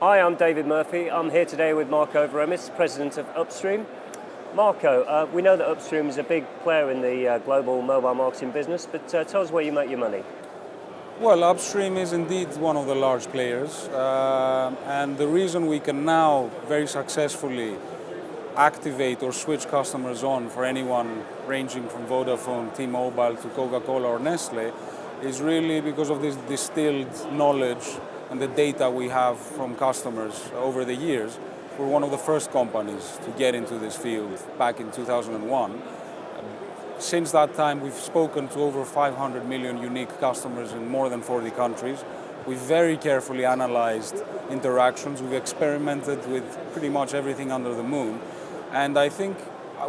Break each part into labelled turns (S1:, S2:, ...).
S1: Hi, I'm David Murphy. I'm here today with Marco Veremis, President of Upstream. Marco, we know that Upstream is a big player in the global mobile marketing business, but tell us where you make your money.
S2: Well, Upstream is indeed one of the large players, and the reason we can now very successfully activate or switch customers on for anyone ranging from Vodafone, T-Mobile to Coca-Cola or Nestle is really because of this distilled knowledge and the data we have from customers over the years. We're one of the first companies to get into this field back in 2001. Since that time, we've spoken to over 500 million unique customers in more than 40 countries. We've very carefully analyzed interactions. We've experimented with pretty much everything under the moon. And I think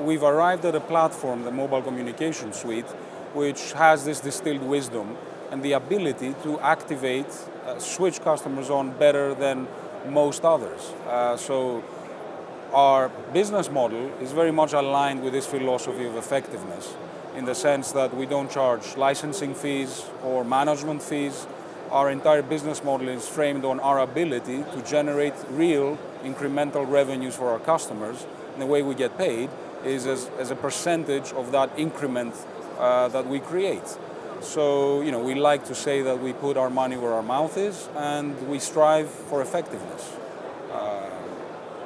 S2: we've arrived at a platform, the Mobile Communication Suite, which has this distilled wisdom and the ability to activate, switch customers on better than most others. So our business model is very much aligned with this philosophy of effectiveness in the sense that we don't charge licensing fees or management fees. Our entire business model is framed on our ability to generate real incremental revenues for our customers. And the way we get paid is as a percentage of that increment that we create. So, we like to say that we put our money where our mouth is and we strive for effectiveness.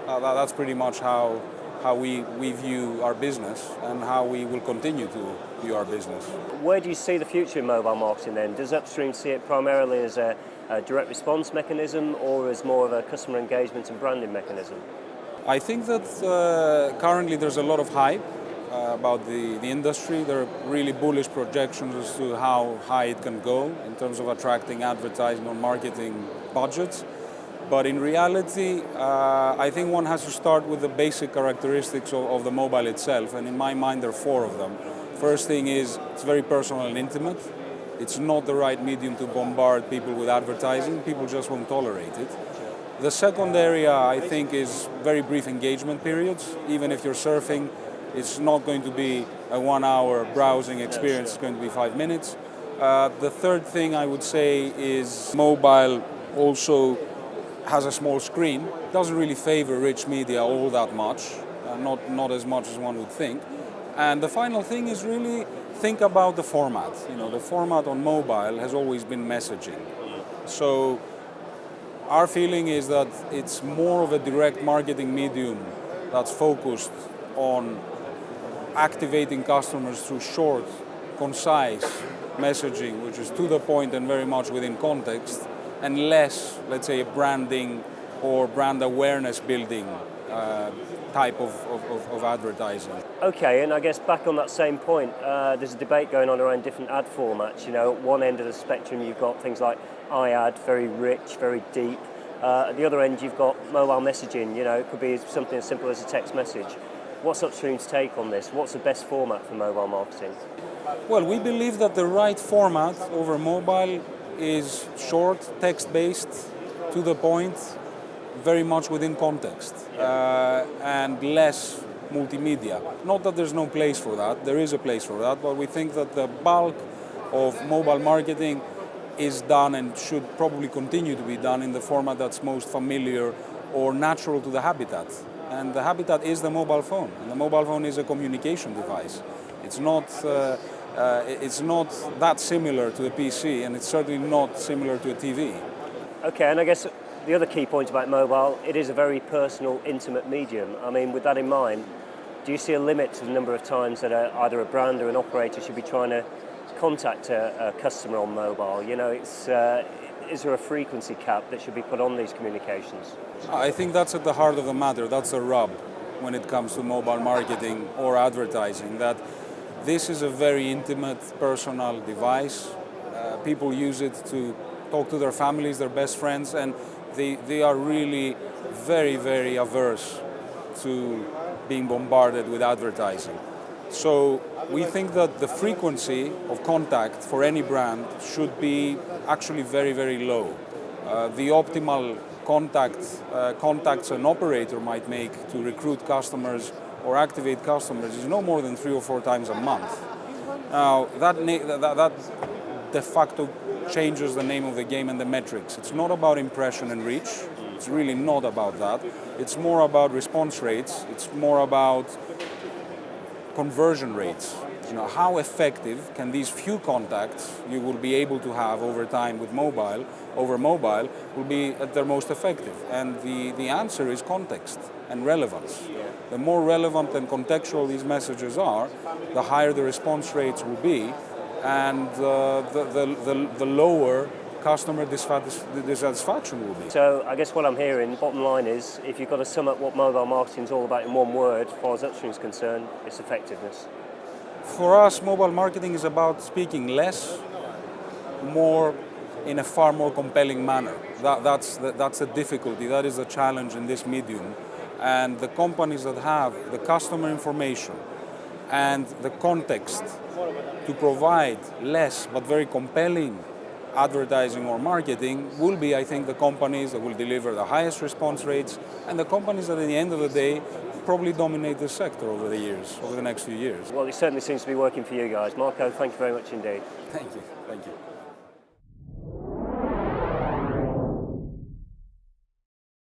S2: That's pretty much how we view our business and how we will continue to view our business.
S1: Where do you see the future in mobile marketing then? Does Upstream see it primarily as a direct response mechanism or as more of a customer engagement and branding mechanism?
S2: I think that currently there's a lot of hype about the industry. There are really bullish projections as to how high it can go in terms of attracting advertising or marketing budgets. But in reality, I think one has to start with the basic characteristics of the mobile itself, and in my mind there are four of them. First thing is it's very personal and intimate. It's not the right medium to bombard people with advertising. People just won't tolerate it. The second area, I think, is very brief engagement periods. Even if you're surfing, it's not going to be a 1 hour browsing experience, it's going to be 5 minutes. The third thing I would say is mobile also has a small screen. It doesn't really favor rich media all that much, not as much as one would think. And the final thing is really think about the format. The format on mobile has always been messaging. So our feeling is that it's more of a direct marketing medium that's focused on activating customers through short, concise messaging, which is to the point and very much within context, and less, let's say, branding or brand awareness building type of advertising.
S1: Okay, and I guess back on that same point, there's a debate going on around different ad formats. At one end of the spectrum you've got things like iAd, very rich, very deep. At the other end you've got mobile messaging, it could be something as simple as a text message. What's Upstream's take on this? What's the best format for mobile marketing?
S2: Well, we believe that the right format over mobile is short, text-based, to the point, very much within context, and less multimedia. Not that there's no place for that, there is a place for that, but we think that the bulk of mobile marketing is done and should probably continue to be done in the format that's most familiar or natural to the habitat. And the habitat is the mobile phone, and the mobile phone is a communication device. It's not that similar to a PC, and it's certainly not similar to a TV. Okay,
S1: and I guess the other key point about mobile, it is a very personal, intimate medium. I mean, with that in mind, do you see a limit to the number of times that either a brand or an operator should be trying to contact a customer on mobile? Is there a frequency cap that should be put on these communications?
S2: I think that's at the heart of the matter. That's a rub when it comes to mobile marketing or advertising, that this is a very intimate, personal device. People use it to talk to their families, their best friends, and they are really very, very averse to being bombarded with advertising. So we think that the frequency of contact for any brand should be actually very, very low. The optimal contacts an operator might make to recruit customers or activate customers is no more than 3 or 4 times a month. Now, that de facto changes the name of the game and the metrics. It's not about impression and reach. It's really not about that. It's more about response rates. It's more about conversion rates. You know, how effective can these few contacts you will be able to have over time with mobile, will be at their most effective? And the answer is context and relevance. The more relevant and contextual these messages are, the higher the response rates will be, and the lower customer dissatisfaction will be.
S1: So I guess what I'm hearing, bottom line is, if you've got to sum up what mobile marketing is all about in one word, as far as Upstream is concerned, it's effectiveness.
S2: For us, mobile marketing is about speaking less, more in a far more compelling manner. That's a difficulty, that is a challenge in this medium. And the companies that have the customer information and the context to provide less but very compelling advertising or marketing will be, I think, the companies that will deliver the highest response rates, and the companies that at the end of the day probably dominate the sector over the next few years.
S1: Well, it certainly seems to be working for you guys. Marco, thank you very much indeed.
S2: Thank you.